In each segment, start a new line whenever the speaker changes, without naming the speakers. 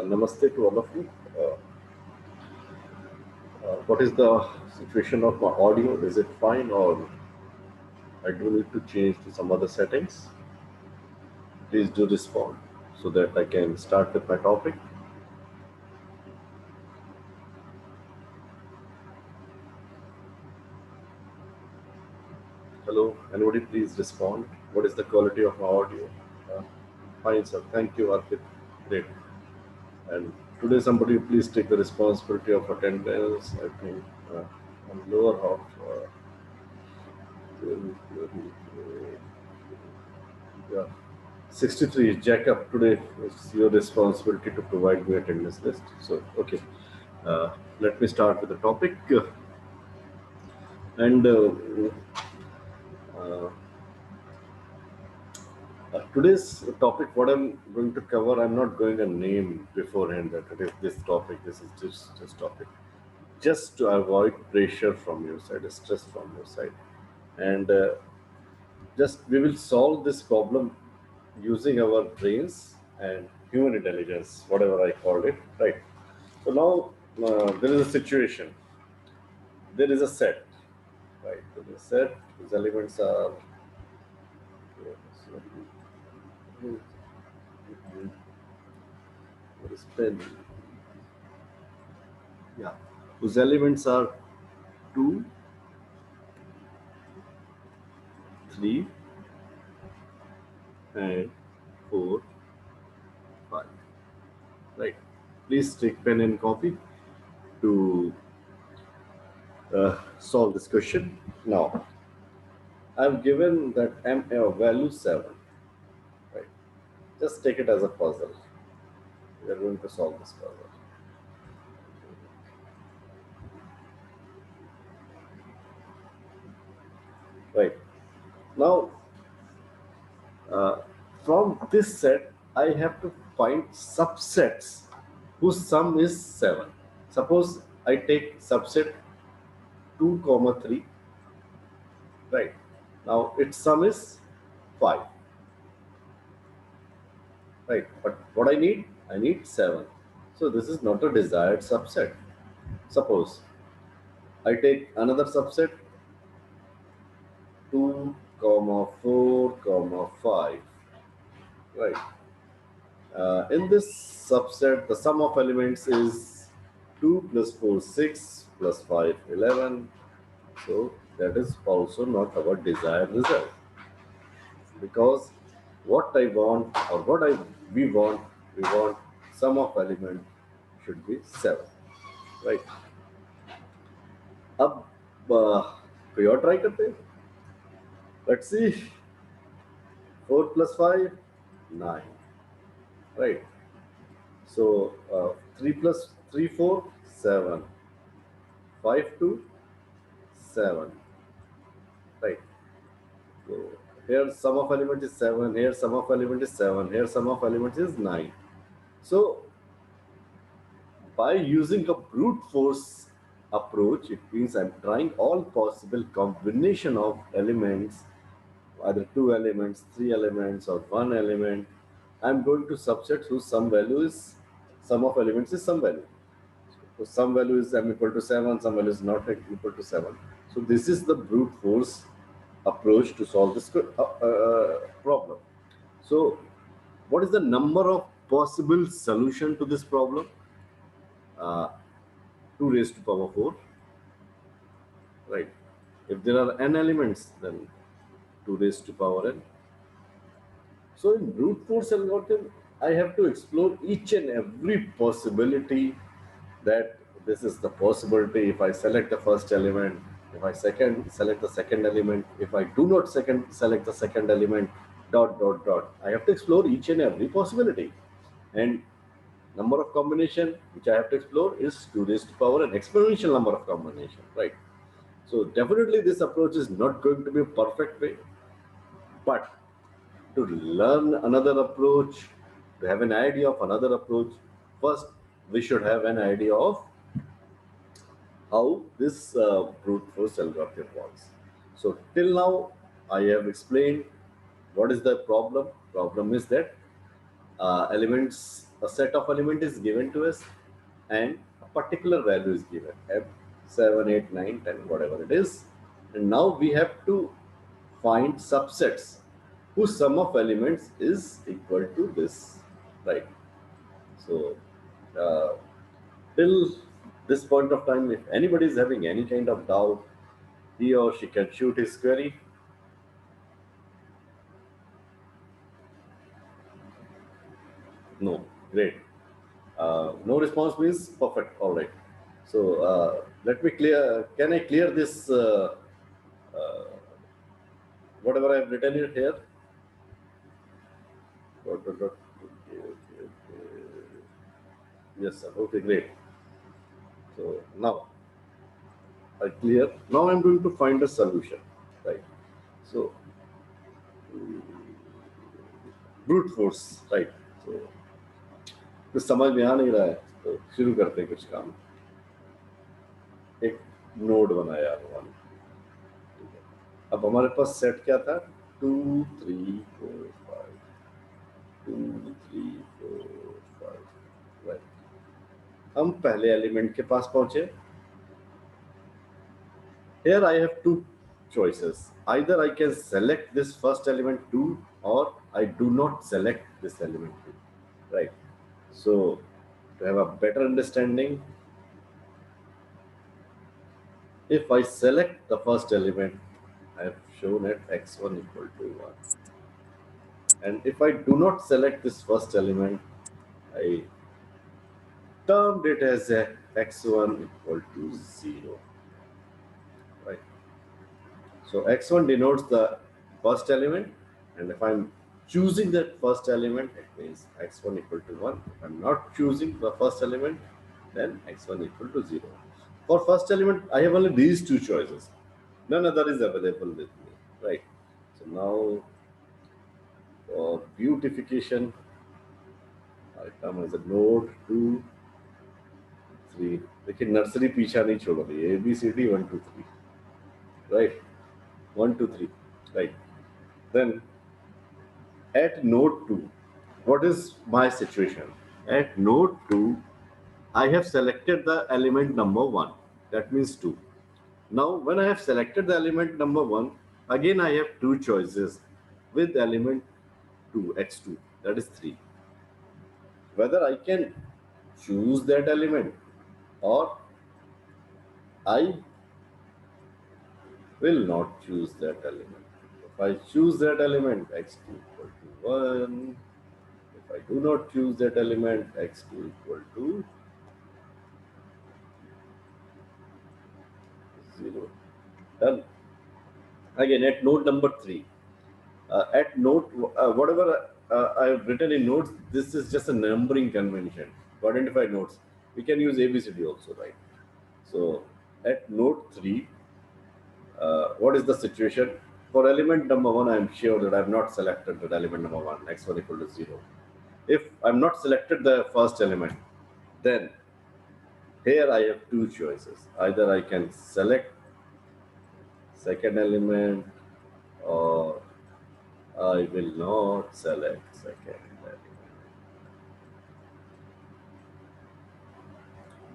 Namaste to all of you. What is the situation of my audio? Is it fine or I do need to change to some other settings? Please do respond so that I can start with my topic. Hello, anybody please respond. What is the quality of my audio? Uh, Fine, sir. Thank you, Arpit. Great. And today, somebody please take the responsibility of attendance. I think on lower half. Yeah. 63, Jacob, today it's your responsibility to provide me attendance list. So, okay, let me start with the topic. And uh, Today's topic, what I'm going to cover, I'm not going to name beforehand that it is this topic, this is this topic, just to avoid pressure from your side, stress from your side. And just we will solve this problem using our brains and human intelligence, whatever I called it, right? So now there is a situation. There is a set, right? There is a set. These elements are. What is pen? Yeah. Whose elements are 2, 3, and 4, 5. Right. Please take pen and copy to solve this question. Now, I've given that m a value 7. Right. Just take it as a puzzle. We are going to solve this puzzle. Right. Now, uh, from this set, I have to find subsets whose sum is 7. Suppose I take subset 2 comma 3. Right. Now its sum is 5. Right. But what I need 7. So this is not a desired subset. Suppose I take another subset 2 comma 4 comma 5. Right. In this subset, the sum of elements is 2 plus 4 6 plus 5 11. So that is also not our desired result, because what I want or what I we want sum of element should be 7, right? अब कोई और try करते हैं. Let's see. 4 plus 5 9, right? So 3 plus 3 4 7, 5 2 7, right? So here sum of element is 7, here sum of element is 7, here sum of element is 9. So by using a brute force approach, it means I'm trying all possible combination of elements, either 2 elements, 3 elements, or 1 element. I'm going to subset whose sum value is sum of elements is some value. So some value is m equal to 7, some value is not equal to 7. So this is the brute force approach to solve this problem. So what is the number of possible solution to this problem? Uh, 2 raised to power 4, right? If there are n elements, then 2 raised to power n. So in brute force algorithm, I have to explore each and every possibility, that this is the possibility if I select the first element, if I select the second element, if I do not select the second element, dot dot dot. I have to explore each and every possibility. And number of combination which I have to explore is 2 raised to power an exponential number of combination, right? So definitely this approach is not going to be a perfect way, but to learn another approach, To have an idea of another approach, first we should have an idea of how this brute force algorithm works. So till now, I have explained what is the problem. Problem is that a set of element is given to us, and a particular value is given, f 7, 8, 9, 10, whatever it is. And now we have to find subsets whose sum of elements is equal to this, right? So uh, till this point of time, if anybody is having any kind of doubt, he or she can shoot his query. No, great. No response means perfect. All right. So let me clear. Can I clear this? Uh, Whatever I've written it here. Dot, dot, dot. Okay, okay, okay. Yes, sir. Okay, great. So now I clear. Now I'm going to find a solution, right? So brute force, right? So कुछ समझ में आ नहीं रहा है तो शुरू करते हैं कुछ काम. एक नोड बनाया वन. अब हमारे पास सेट क्या था? 2 3 4 5 2 3 4 5, राइट. हम पहले एलिमेंट के पास पहुंचे. Here I have two choices. Either I can select this first element 2, or I do not select this element 2, right? So to have a better understanding, if I select the first element, I have shown it x1 equal to 1. And if I do not select this first element, I termed it as a x1 equal to 0, right? So x1 denotes the first element, and if I'm choosing that first element, it means x1 equal to 1. If I'm not choosing the first element, then x1 equal to 0. For first element, I have only these two choices. None other is available with me, right? So now for beautification, I come as a node 2 3. देखिए nursery पीछा नहीं छोड़ रही है. ABCD 1 2 3, right? 1 2 3, right? Then at node 2, what is my situation? At node 2, I have selected the element number 1, that means 2. Now when I have selected the element number 1, again I have two choices with element 2, x2, that is 3. Whether I can choose that element, or I will not choose that element. If I choose that element, x2 equal to 1. If I do not choose that element, x2 equal to 0. Done. Again, at node number 3, at node, whatever I've written in nodes, this is just a numbering convention to identify nodes. We can use ABCD also, right? So at node 3, what is the situation? For element number 1, I'm sure that I've not selected that element number 1, x1 equal to 0. If I'm not selected the first element, then here I have two choices. Either I can select second element, or I will not select second element.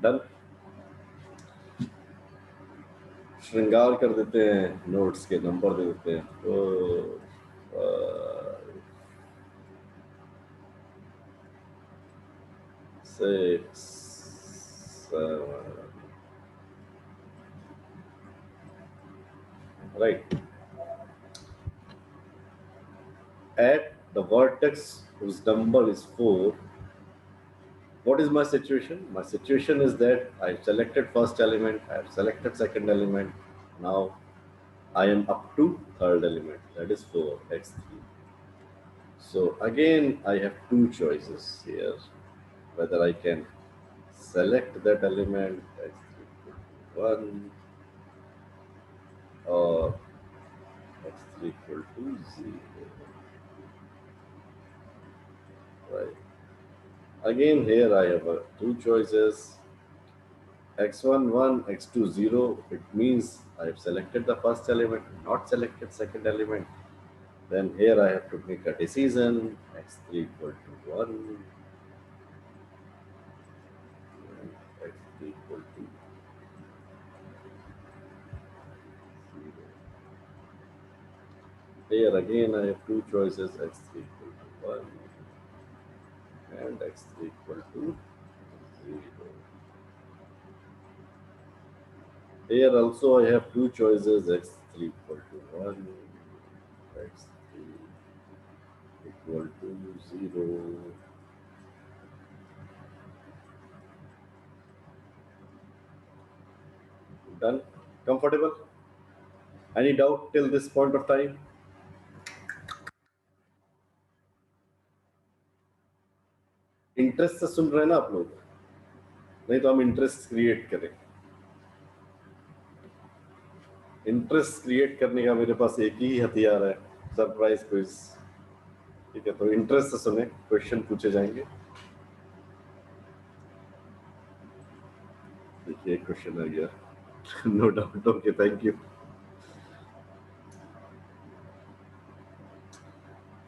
Done. श्रृंगार कर देते हैं, notes के number दे देते हैं. तो 6 7, right? At the vertex whose number is 4, what is my situation? My situation is that I selected first element, I have selected second element. Now I am up to third element, that is 4, x3. So again, I have two choices here, whether I can select that element x3 equal to 1, or x3 equal to 0, right? Again, here I have two choices, x1 1, x2 0. It means I have selected the first element, not selected second element. Then here I have to make a decision, x3 equal to 1, and x3 equal to 0. Here again I have two choices, x3 equal to 1 and x3 equal to 0. Here also I have two choices, x3 equal to 1, x3 equal to 0. Done? Comfortable? Any doubt till this point of time? Interest से सुन रहे हैं ना आप लोग? नहीं तो हम interest create करें. इंटरेस्ट क्रिएट करने का मेरे पास एक ही हथियार है, सरप्राइज क्विज. ठीक है, तो इंटरेस्ट से सुने, क्वेश्चन पूछे जाएंगे. देखिए क्वेश्चन आ गया. No doubt. Okay, thank you.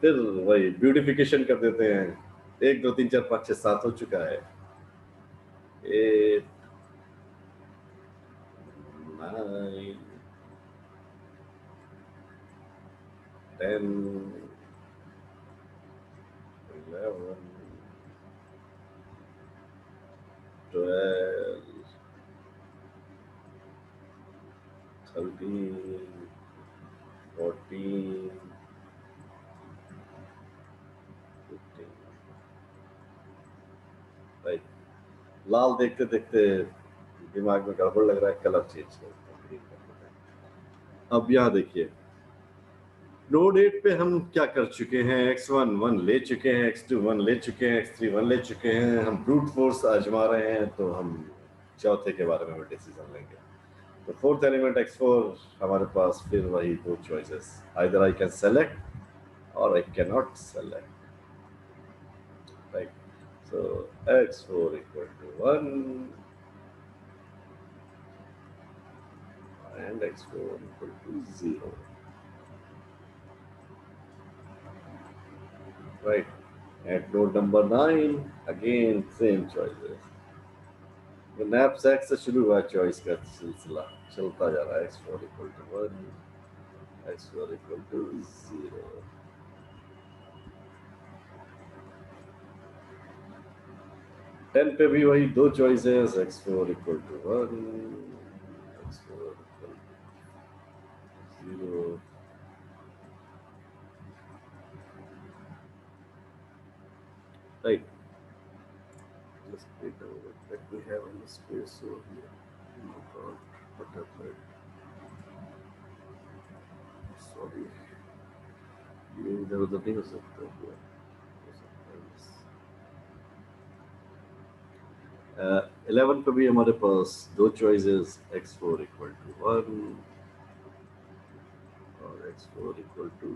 फिर वही ब्यूटिफिकेशन कर देते हैं. 1 2 3 4 5 6 7 हो चुका है. 8 9 10 11 12 13 14 15. राइट. लाल देखते देखते दिमाग में गड़बड़ लग रहा है, कलर चेंज करते हैं. अब यहाँ देखिए, नोड 8 पे हम क्या कर चुके हैं, x1 1 ले चुके हैं, x2 1 ले चुके हैं, x3 1 ले चुके हैं. हम ब्रूट फोर्स आजमा रहे हैं, तो हम चौथे के बारे में डिसीजन लेंगे. तो फोर्थ एलिमेंट x4 हमारे पास फिर वही दो choices, either I can select और I can not select. Right. So x4 equal to 1 and x4 equal to 0. Right. At node number 9, again same choices. The knapsack से शुरू हुआ चॉइस का सिलसिला चलता जा रहा है. x4 equal to 1, x4 equal to 0. Ten पे भी वही दो choices, x4 equal to 1, x4 equal to 0. Right. Just wait a minute. Let me have a space over here. Oh God, what happened? Sorry. ये इधर उधर नहीं हो सकता क्या? 11 पे भी हमारे पास दो चॉइसेस, x4 equal to 1 और x4 equal to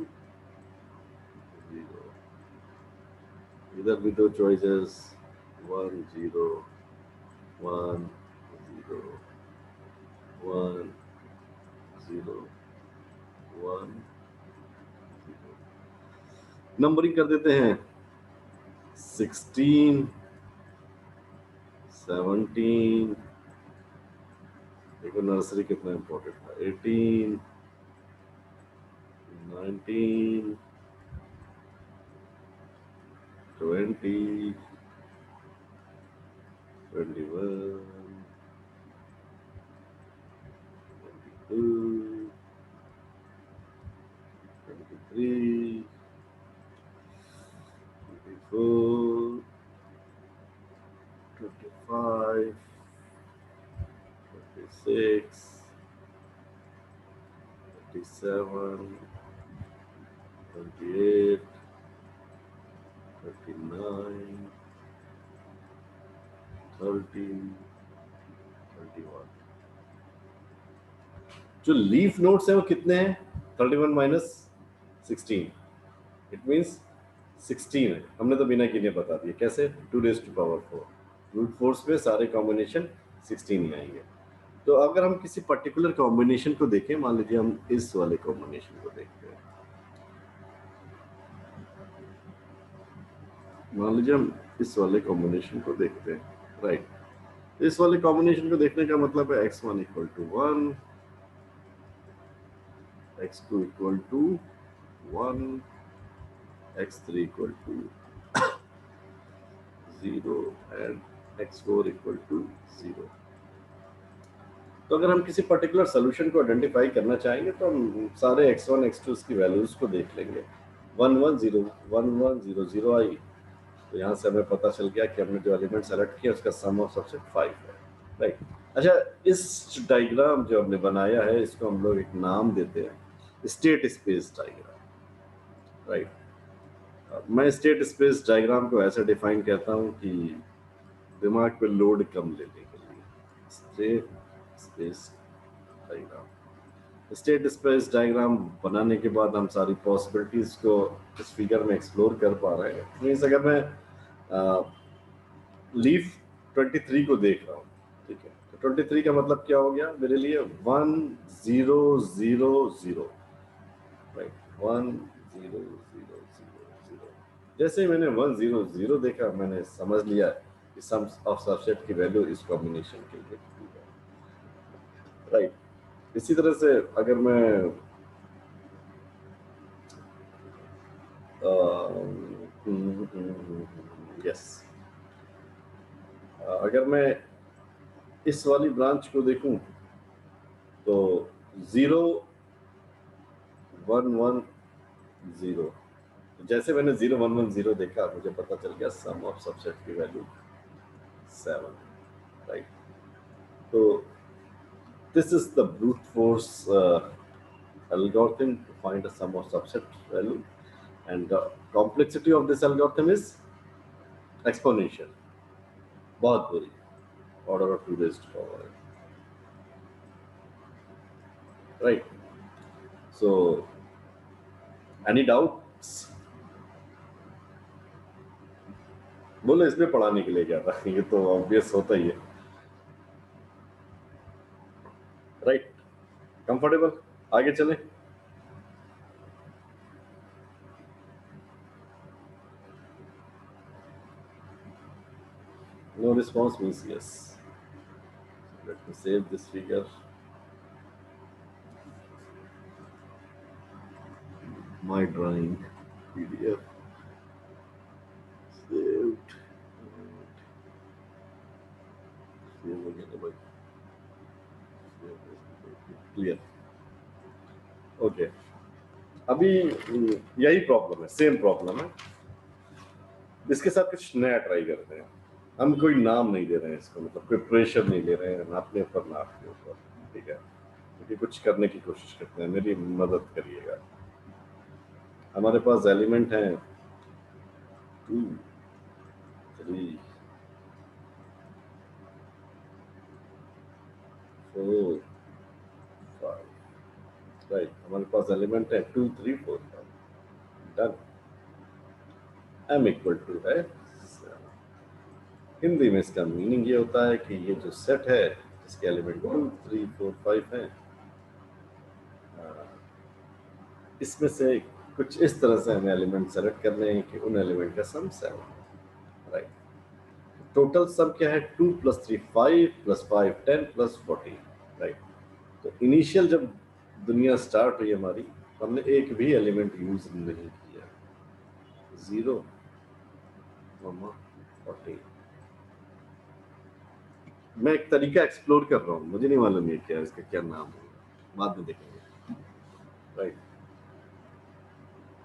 0. इधर भी दो चॉइसेस, 1 0 1 0 1 0 1 0. नंबरिंग कर देते हैं. 16 17, देखो नर्सरी कितना इंपॉर्टेंट था. 18 19 20 21 22 23 24 25 26 27 28 29 30 31. जो लीफ नोट्स हैं वो कितने हैं? 31 minus 16. इट मीन्स 16 है, हमने तो बिना गिने बता दिया। कैसे? 2⁴ ब्रूट फोर्स में सारे कॉम्बिनेशन 16 ही आएंगे। तो अगर हम किसी पर्टिकुलर कॉम्बिनेशन को देखें, मान लीजिए हम इस वाले कॉम्बिनेशन को देखते हैं, मान लीजिए हम इस वाले कॉम्बिनेशन को देखते हैं, राइट। इस वाले कॉम्बिनेशन को देखने का मतलब है x1 equal to 1, x2 equal to 1, x3 equal to 0 and x4 equal to 0। तो अगर हम किसी पर्टिकुलर सोल्यूशन को आइडेंटिफाई करना चाहेंगे तो हम सारे x1 x2 की वैल्यूज को देख लेंगे। 1 1 0 1 1 0 0 आई, तो यहाँ से हमें पता चल गया कि हमने जो एलिमेंट सेलेक्ट किया उसका सम ऑफ सबसेट 5 है, राइट। अच्छा, इस डायग्राम जो हमने बनाया है इसको हम लोग एक नाम देते हैं स्टेट स्पेस डायग्राम, राइट। मैं स्टेट स्पेस डायग्राम को ऐसे डिफाइन करता हूँ कि दिमाग पे लोड कम लेने के लिए। State space diagram, state space diagram बनाने के बाद हम सारी पॉसिबिलिटीज को इस फिगर में एक्सप्लोर कर पा रहे हैं। मीन्स अगर मैं लीफ 23 को देख रहा हूँ, ठीक है, तो 23 का मतलब क्या हो गया मेरे लिए? 1 0 0 0, राइट। 1 0 0 0 0। जैसे ही मैंने 1 0 0 देखा, मैंने समझ लिया कि सम ऑफ सबसेट की वैल्यू इस कॉम्बिनेशन के लिए है, राइट। इसी तरह से अगर मैं यस, अगर मैं इस वाली ब्रांच को देखूं तो 0 1 1 0, जैसे मैंने 0 1 1 0 देखा, मुझे पता चल गया सम ऑफ सबसेट की वैल्यू 7, राइट। तो this is the brute force algorithm to find a sum of subset value, and the complexity of this algorithm is exponential, बहुत बुरी, order of 2⁴, right? So any doubts? बोलो, इसमें पढ़ाने के लिए क्या था? ये तो ऑब्वियस होता ही है, राइट। कंफर्टेबल? आगे चले। No response means yes. Let me save this figure. My drawing PDF saved. Clear. Okay, अभी यही प्रॉब्लम है, सेम प्रॉब्लम है। इसके साथ कुछ नया ट्राई करते हैं। हम कोई नाम नहीं दे रहे हैं इसको, मतलब कोई प्रेशर नहीं ले रहे हैं ना अपने ऊपर ना आपके ऊपर, ठीक है, क्योंकि कुछ करने की कोशिश करते हैं। मेरी मदद करिएगा। हमारे पास एलिमेंट हैं 2 3 4 5, राइट। हमारे पास एलिमेंट है 2 3 4 5, डन। m इक्वल टू है 7। हिंदी में इसका मीनिंग ये होता है कि ये जो सेट है इसके एलिमेंट 2 3 4 5 हैं, इसमें से कुछ इस तरह से हमें एलिमेंट सेलेक्ट करने हैं कि उन एलिमेंट का सम 7, राइट। टोटल सम क्या है? 2 + 3 5 + 5 10 + 14, राइट। तो इनिशियल जब दुनिया स्टार्ट हुई हमारी, हमने एक भी एलिमेंट यूज नहीं किया। 0 14। मैं एक तरीका एक्सप्लोर कर रहा हूँ, मुझे नहीं मालूम है क्या इसका क्या नाम है, बाद में देखेंगे, राइट।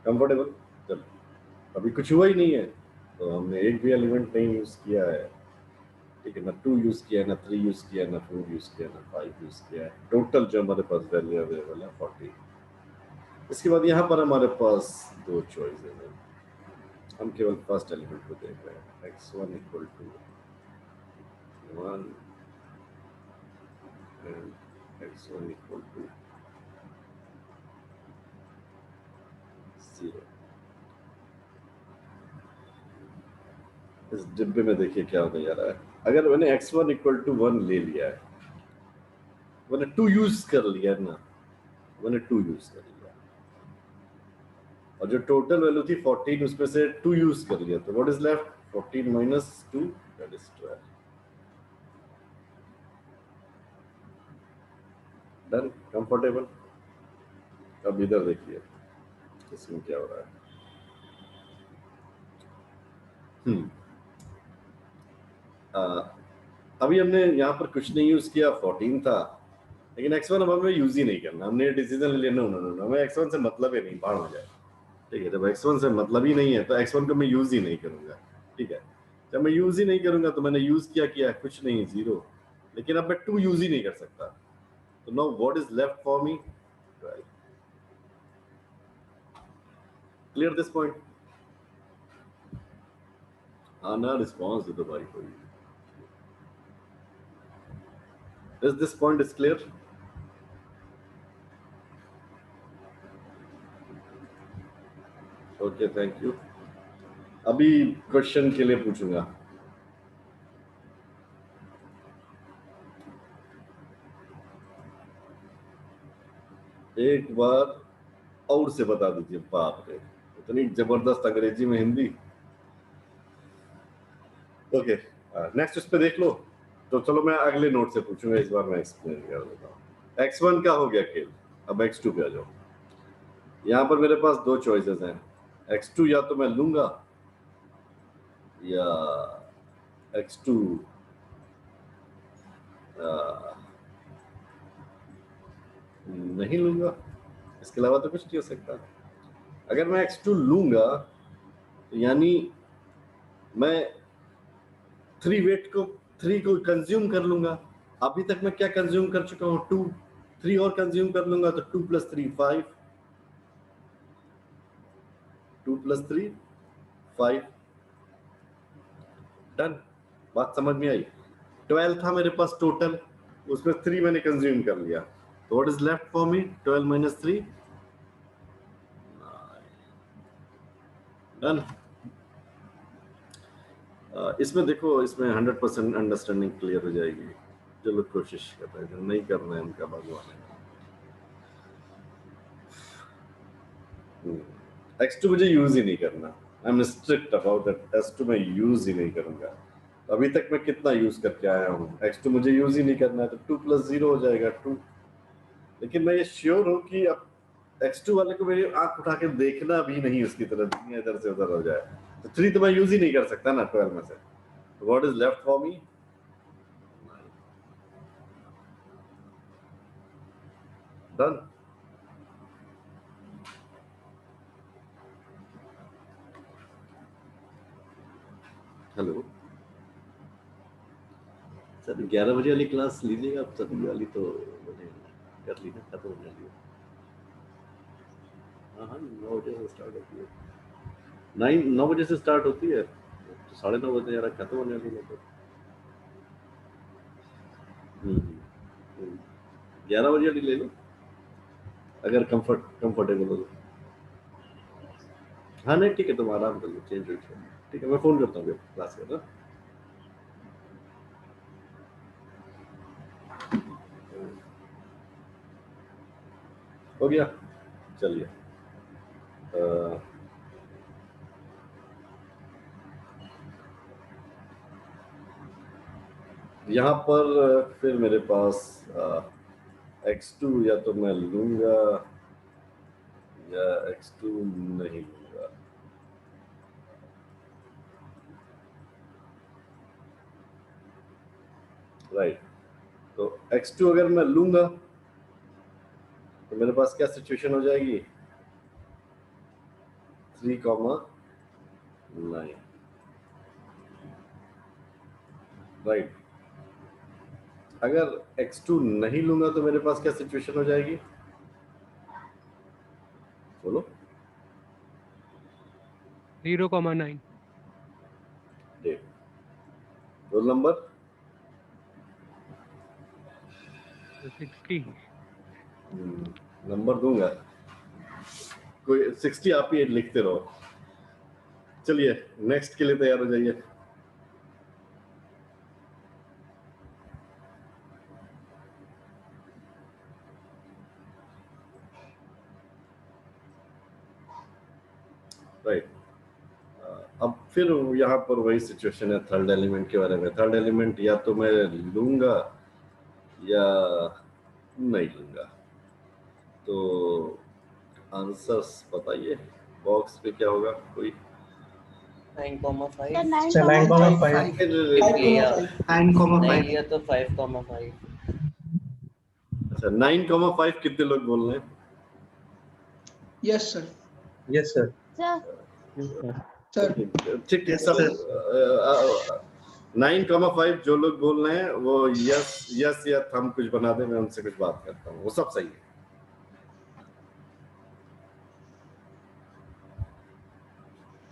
कंफर्टेबल? चलो, अभी कुछ हुआ ही नहीं है, तो हमने एक भी एलिमेंट नहीं यूज किया है, ठीक है, ना 2 यूज किया है, ना 3 यूज किया है, ना 4 यूज किया है, ना 5 यूज किया है। टोटल जो हमारे पास वैल्यू अवेलेबल है 40। इसके बाद यहाँ पर हमारे पास दो चॉइसेस हैं। हम केवल फर्स्ट एलिमेंट को देख रहे हैं, x1 equal to 1 and x1 equal to 0। इस डिब्बे में देखिए क्या होने जा रहा है। अगर मैंने x1 इक्वल टू 1 ले लिया है, मैंने 2 यूज कर लिया है ना, मैंने 2 यूज कर लिया, और जो टोटल वैल्यू थी 14 उसमें से 2 यूज कर लिया, तो what is left? 14 minus 2 that is 12। Done, comfortable. अब इधर देखिए इसमें क्या हो रहा है। अभी हमने यहाँ पर कुछ नहीं यूज किया, 14 था, लेकिन x1 अब हमें यूज ही नहीं करना, हमने डिसीजन ले लिया नो, हमें x1 से मतलब ही नहीं, बाहर हो जाए। ठीक है, जब x1 से मतलब ही नहीं है तो x1 को मैं यूज ही नहीं करूंगा। ठीक है, जब मैं यूज ही नहीं करूंगा तो मैंने यूज किया कुछ नहीं, 0, लेकिन अब मैं 2 यूज ही नहीं कर सकता, तो now what is left for me? 12। Clear this point? आना रिस्पॉन्स दे दो भाई कोई। Is this point is clear? Okay, thank you. अभी क्वेश्चन के लिए पूछूंगा। एक बार और से बता दीजिए, बाप रे इतनी जबरदस्त अंग्रेजी में हिंदी। ओके, नेक्स्ट उस पे देख लो। तो चलो मैं अगले नोट से पूछूंगा, इस बार मैं एक्सप्लेन कर देता हूँ। x1 का हो गया खेल, अब x2 पे आ जाओ। यहाँ पर मेरे पास दो चॉइसेस हैं, x2 या तो मैं लूंगा या x2 नहीं लूंगा, इसके अलावा तो कुछ नहीं हो सकता। अगर मैं x2 लूंगा तो यानी मैं 3 को कंज्यूम कर लूंगा। अभी तक मैं क्या कंज्यूम कर चुका हूँ? 2, 3 और कंज्यूम कर लूंगा तो 2 + 3 5, 2 + 3 5। डन, बात समझ में आई? 12 था मेरे पास टोटल, उसमें 3 मैंने कंज्यूम कर लिया, तो what is left for me? 12 - 3 done. इसमें देखो, इसमें 100% अंडरस्टैंडिंग क्लियर हो जाएगी। जो लोग कोशिश कर रहे हैं, जो नहीं कर रहे हैं उनका भगवान है। x2 मुझे यूज ही नहीं करना, I am strict about that. x2 मैं यूज ही नहीं करूंगा। अभी तक मैं कितना यूज करके आया हूँ, x2 मुझे यूज ही नहीं करना है, तो 2 + 0 हो जाएगा 2। लेकिन मैं ये श्योर हूँ कि अब x2 वाले को मेरी आंख उठा के देखना भी नहीं उसकी तरफ, दुनिया इधर से उधर हो जाए। तो 3 तो मैं यूज ही नहीं कर सकता ना 12 में से। What is left for me? Done. Hello sir, 11 बजे वाली क्लास लीजिएगा आप, सभी वाली तो मैंने कर ली ना, खत्म हो जाएगी। हाँ हाँ, 9 बजे से स्टार्ट होती है, 9 बजे से स्टार्ट होती है, तो 9:30 बजे यार खत्म होने वाली है तो 11 बजे वाली ले लो अगर कंफर्टेबल हो तो। हाँ नहीं ठीक है, तुम आराम कर लो, चेंज हो। ठीक है, मैं फोन करता हूँ क्लास कर ना। हो गया, चलिए। यहाँ पर फिर मेरे पास x2 या तो मैं लूंगा या x2 नहीं लूंगा। राइट, तो x2 अगर मैं लूंगा तो मेरे पास क्या सिचुएशन हो जाएगी? 3,9। राइट, अगर x2 नहीं लूंगा तो मेरे पास क्या सिचुएशन हो जाएगी? बोलो।
0,9।
Roll number
60।
नंबर दूंगा, कोई 60 आप ही लिखते रहो। चलिए नेक्स्ट के लिए तैयार हो जाइए। राइट। अब फिर यहाँ पर वही सिचुएशन है थर्ड एलिमेंट के बारे में। थर्ड एलिमेंट या तो मैं लूंगा या नहीं लूंगा। तो आंसर्स बताइए बॉक्स पे क्या होगा कोई।
9,5
9,5
नहीं लिया तो 5,5
अच्छा 9,5 कितने लोग बोल रहे हैं?
Yes sir
yes sir
sir
ठीक ठीक सब 9,5 जो लोग बोल रहे हैं वो यस यस या थंब कुछ बना दे, मैं उनसे कुछ बात करता हूँ, वो सब सही है।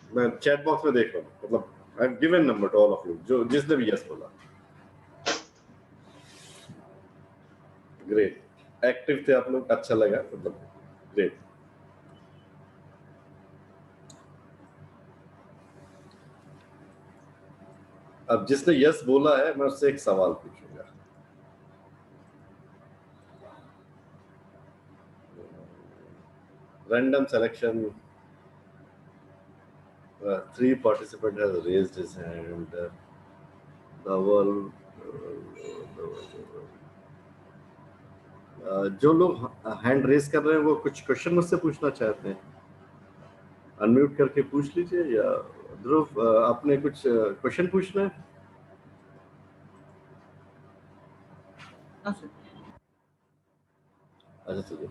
मैं चैट बॉक्स में देख रहा हूँ, मतलब I have given number two all of you जो जिसने भी यस बोला। ग्रेट, एक्टिव थे आप लोग, अच्छा लगा, मतलब ग्रेट। अब जिसने यस बोला है मैं उससे एक सवाल पूछूंगा। Random selection, 3 participant has raised his hand. Dhaval, जो लोग हैंड रेज कर रहे हैं वो कुछ क्वेश्चन मुझसे पूछना चाहते हैं, अनम्यूट करके पूछ लीजिए। या ध्रुव आपने कुछ क्वेश्चन पूछना है? अच्छा चलिए,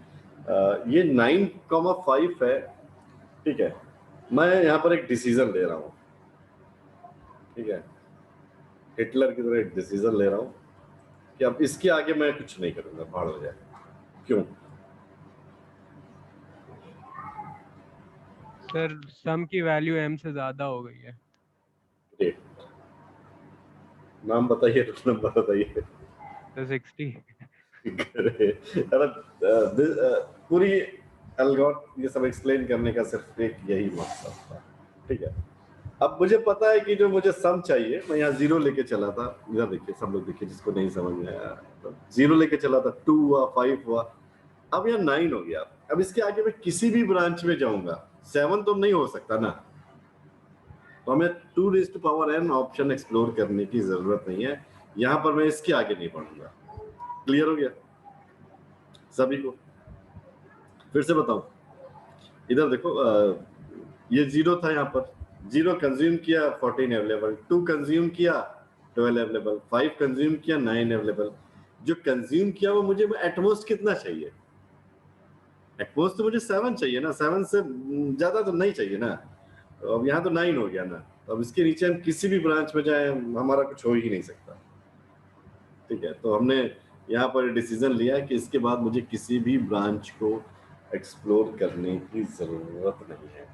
ये 9,5 है, ठीक है। मैं यहाँ पर एक डिसीजन ले रहा हूँ, ठीक है, हिटलर की तरह एक डिसीजन ले रहा हूँ कि अब इसके आगे मैं कुछ नहीं करूंगा, भाड़ हो जाए। क्यों?
सर सम की वैल्यू m से ज्यादा हो गई है।
ग्रेट, नाम बताइए, नंबर बताइए।
तो 60।
पूरी अलगॉट ये सब एक्सप्लेन करने का सिर्फ एक यही मकसद था, ठीक है। अब मुझे पता है कि जो मुझे सम चाहिए, मैं यहाँ 0 लेके चला था, इधर देखिए सब लोग, देखिए जिसको नहीं समझ में आया, तो 0 लेके चला था, 2 हुआ, 5 हुआ, अब यहाँ 9 हो गया। अब इसके आगे मैं किसी भी ब्रांच में जाऊंगा, 7 तो नहीं हो सकता ना, तो हमें 2n ऑप्शन एक्सप्लोर करने की जरूरत नहीं है। यहाँ पर मैं इसके आगे नहीं बढ़ूंगा। क्लियर हो गया सभी को? फिर से बताऊं, इधर देखो, ये 0 था, यहाँ पर 0 कंज्यूम किया, 14 अवेलेबल, 2 कंज्यूम किया, 12 अवेलेबल, 5 कंज्यूम किया, 9 अवेलेबल। जो कंज्यूम किया वो मुझे एटमोस्ट कितना चाहिए? एटमोस्ट तो मुझे 7 चाहिए ना, 7 से ज्यादा तो नहीं चाहिए ना। तो अब यहाँ तो 9 हो गया ना, तो अब इसके नीचे हम किसी भी ब्रांच में जाए हमारा कुछ हो ही नहीं सकता, ठीक है। तो हमने यहाँ पर डिसीजन लिया कि इसके बाद मुझे किसी भी ब्रांच को एक्सप्लोर करने की जरूरत नहीं है।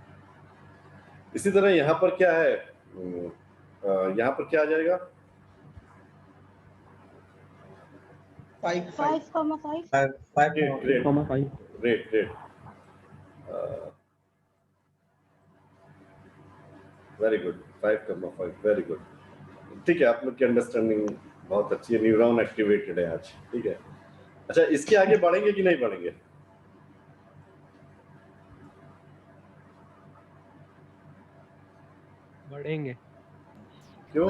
इसी तरह यहाँ पर क्या है, यहाँ पर क्या आ जाएगा?
5,5
great, very good, 5,5 very good, ठीक है। आप लोग की अंडरस्टैंडिंग बहुत अच्छी है, न्यूरॉन एक्टिवेटेड है आज, ठीक है। अच्छा, इसके आगे बढ़ेंगे कि नहीं बढ़ेंगे?
बढ़ेंगे।
क्यों?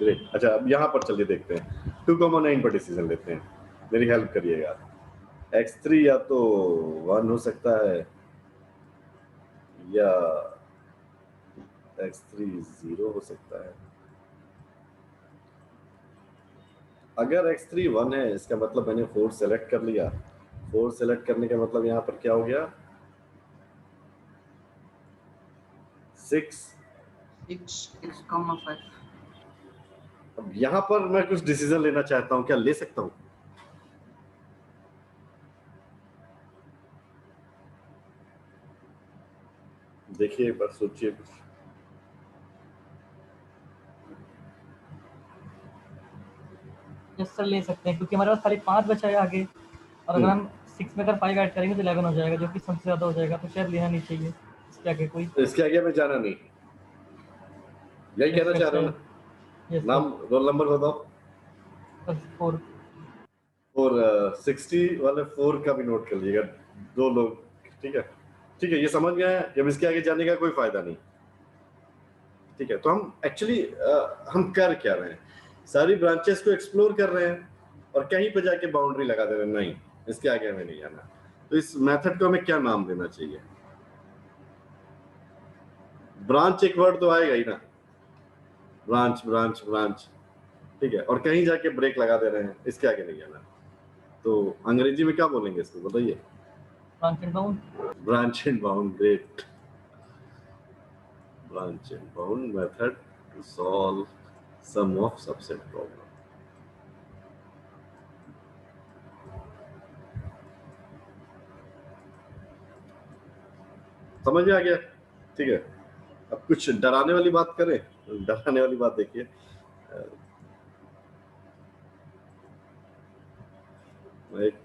ग्रेट। अच्छा, अब यहाँ पर चलिए देखते हैं, 2,9 पर डिसीजन लेते हैं, मेरी हेल्प करिएगा। x3 या तो 1 हो सकता है या x3 0 हो सकता है। अगर x3 1 है, इसका मतलब मैंने 4 सेलेक्ट कर लिया। 4 सेलेक्ट करने का मतलब यहाँ पर क्या हो गया?
6,5
अब यहाँ पर मैं कुछ डिसीजन लेना चाहता हूँ, क्या ले सकता हूँ? देखिए एक बार सोचिए कुछ।
यस सर, ले सकते हैं, क्योंकि हमारे पास खाली 5 बचा है आगे, और अगर हम 6 में अगर 5 ऐड करेंगे तो 11 हो जाएगा, जो कि सबसे ज्यादा हो जाएगा, तो शायद लेना नहीं चाहिए इसके आगे कोई।
इसके आगे मैं जाना नहीं, यही कहना चाह रहे हो ना?
यस
नाम रोल नंबर बताओ।
सर 4
और 60 वाले 4 का भी नोट कर लीजिएगा, 2 लोग ठीक है, ठीक है, ये समझ गए हैं। जब इसके आगे जाने का कोई फायदा नहीं। ठीक है, तो हम एक्चुअली हम कर क्या रहे हैं, सारी ब्रांचेस को एक्सप्लोर कर रहे हैं और कहीं पे जाके बाउंड्री लगा दे रहे हैं, नहीं इसके आगे हमें नहीं जाना। तो इस मेथड को हमें क्या नाम देना चाहिए? ब्रांच एक वर्ड तो आएगा ही ना, ब्रांच ब्रांच ब्रांच, ठीक है, और कहीं जाके ब्रेक लगा दे रहे हैं, इसके आगे नहीं जाना। तो अंग्रेजी में क्या बोलेंगे इसको, बताइए?
Branch and bound.
Branch and bound, great. branch and bound method to solve sum of subset problem. समझ में आ गया? ठीक है, अब कुछ डराने वाली बात करें। डराने वाली बात देखिए,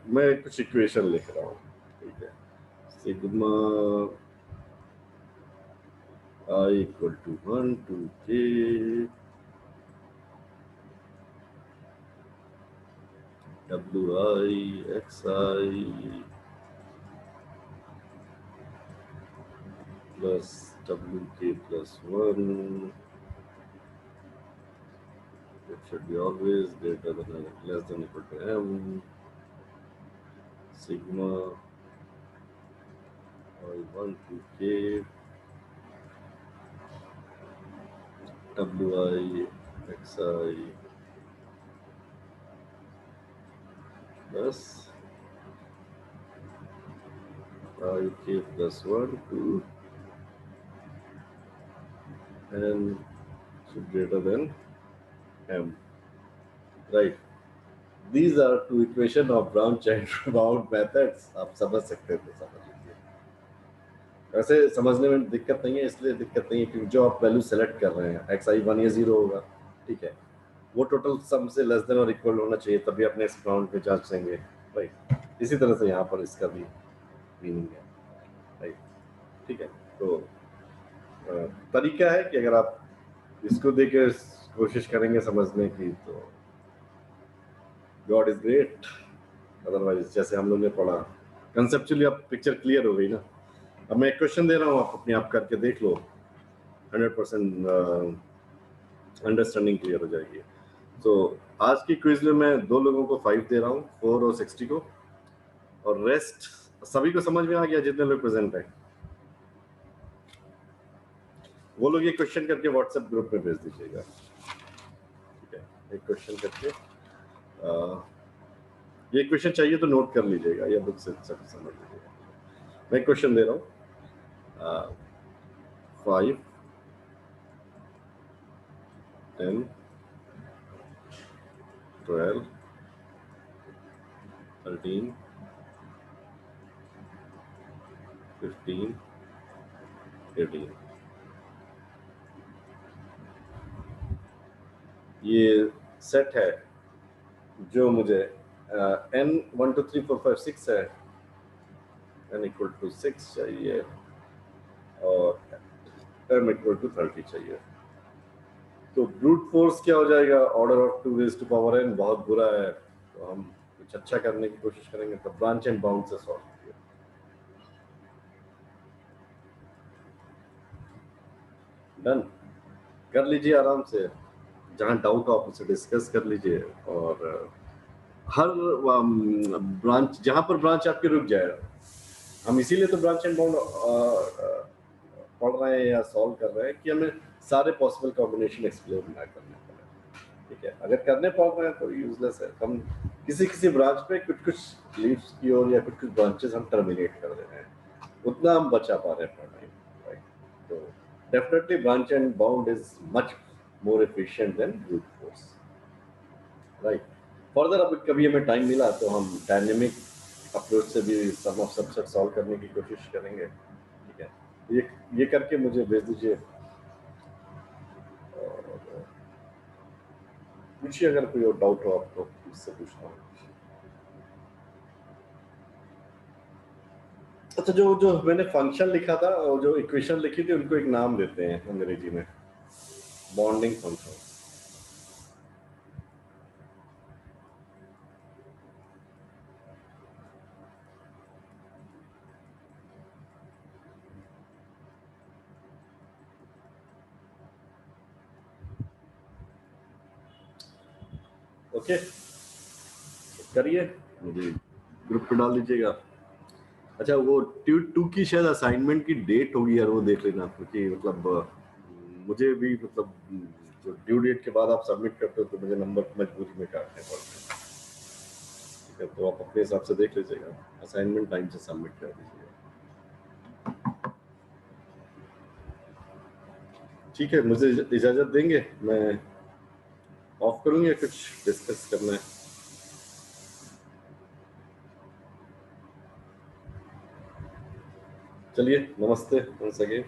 मैं कुछ इक्वेशन लिख रहा हूँ, ठीक है, sigma I equal to 1 to k wi xi plus wk plus 1, it should be always greater than or less than equal to m sigma I1 to k wi xi plus ik plus 1 to n should greater than m, right? These are two equation of branch and bound methods. आप समझ सकते हैं तो समझ लीजिए। वैसे समझने में दिक्कत नहीं है, इसलिए दिक्कत नहीं है क्योंकि जो आप वैल्यू सेलेक्ट कर रहे हैं xi 1 या 0 होगा, ठीक है, वो टोटल सम से लेस देन और इक्वल होना चाहिए, तभी अपने इस बाउंड पे जांचेंगे, राइट? इसी तरह से यहाँ पर इसका भी मीनिंग है, राइट? ठीक है, तो तरीका है कि अगर आप इसको देकर कोशिश करेंगे समझने की तो गॉड इज ग्रेट, अदरवाइज जैसे हम लोग ने पढ़ा कंसेप्चुअली अब पिक्चर क्लियर हो गई ना। अब मैं एक क्वेश्चन दे रहा हूँ, आप अपने आप करके देख लो, 100% अंडरस्टैंडिंग क्लियर हो जाएगी। तो आज की क्विज में मैं 2 लोगों को 5 दे रहा हूँ, 4 और 60 को, और रेस्ट सभी को समझ में आ गया जितने लोग प्रेजेंट है? वो लोग ये क्वेश्चन करके व्हाट्सएप ग्रुप में भेज दीजिएगा, ठीक है? एक क्वेश्चन करके ये क्वेश्चन चाहिए तो नोट कर लीजिएगा या बुक से समझ लीजिएगा। मैं क्वेश्चन दे रहा हूँ, 5 10 12 13 15 18, ये सेट है जो मुझे n 1 2 3 4 5 6 है, n इक्वल टू 6 चाहिए और m इक्वल टू 30 चाहिए। तो ब्रूट फोर्स क्या हो जाएगा? Order of 2 raise to power n, बहुत बुरा है, तो हम कुछ अच्छा करने की कोशिश करेंगे। तो ब्रांच एंड बाउंड से सॉल्व कीजिए। डन कर लीजिए आराम से, जहाँ डाउट हो आप उसे डिस्कस कर लीजिए, और हर ब्रांच जहाँ पर ब्रांच आपके रुक जाए, हम इसीलिए तो ब्रांच एंड बाउंड पढ़ रहे हैं या सॉल्व कर रहे हैं कि हमें सारे पॉसिबल कॉम्बिनेशन एक्सप्लोर ना करने पड़े, ठीक है? अगर करने पड़ रहे हैं तो यूजलेस है। हम किसी ब्रांच पे कुछ लीव्स की ओर या कुछ ब्रांचेस हम टर्मिनेट कर दे रहे हैं, उतना हम बचा पा रहे हैं पढ़ने, राइट? तो definitely branch and bound is much more efficient then brute force, right? Further अब कभी हमें टाइम मिला तो हम डायनेमिक अप्रोच से भी सम ऑफ सबसेट सॉल्व करने की कोशिश करेंगे, ठीक है? ये करके मुझे भेज दीजिए, और पूछिए अगर कोई और डाउट हो आपको, मुझसे पूछना हो। अच्छा, जो मैंने फंक्शन लिखा था और जो इक्वेशन लिखी थी उनको एक नाम देते हैं अंग्रेजी में, बॉन्डिंग फंक्शन। ओके, करिए, मुझे ग्रुप पे डाल दीजिएगा। अच्छा, वो टू की शायद असाइनमेंट की डेट होगी यार, वो देख लेना, क्योंकि मतलब मुझे भी मतलब जो ड्यू डेट के बाद आप सबमिट करते हो तो मुझे नंबर मजबूरी में काटने पड़ते हैं। ठीक है, तो आप अपने हिसाब से देख लीजिएगा, असाइनमेंट टाइम से सबमिट कर दीजिएगा। ठीक है, मुझे इजाजत देंगे, मैं ऑफ करूँ या कुछ डिस्कस करना है? चलिए, नमस्ते once again।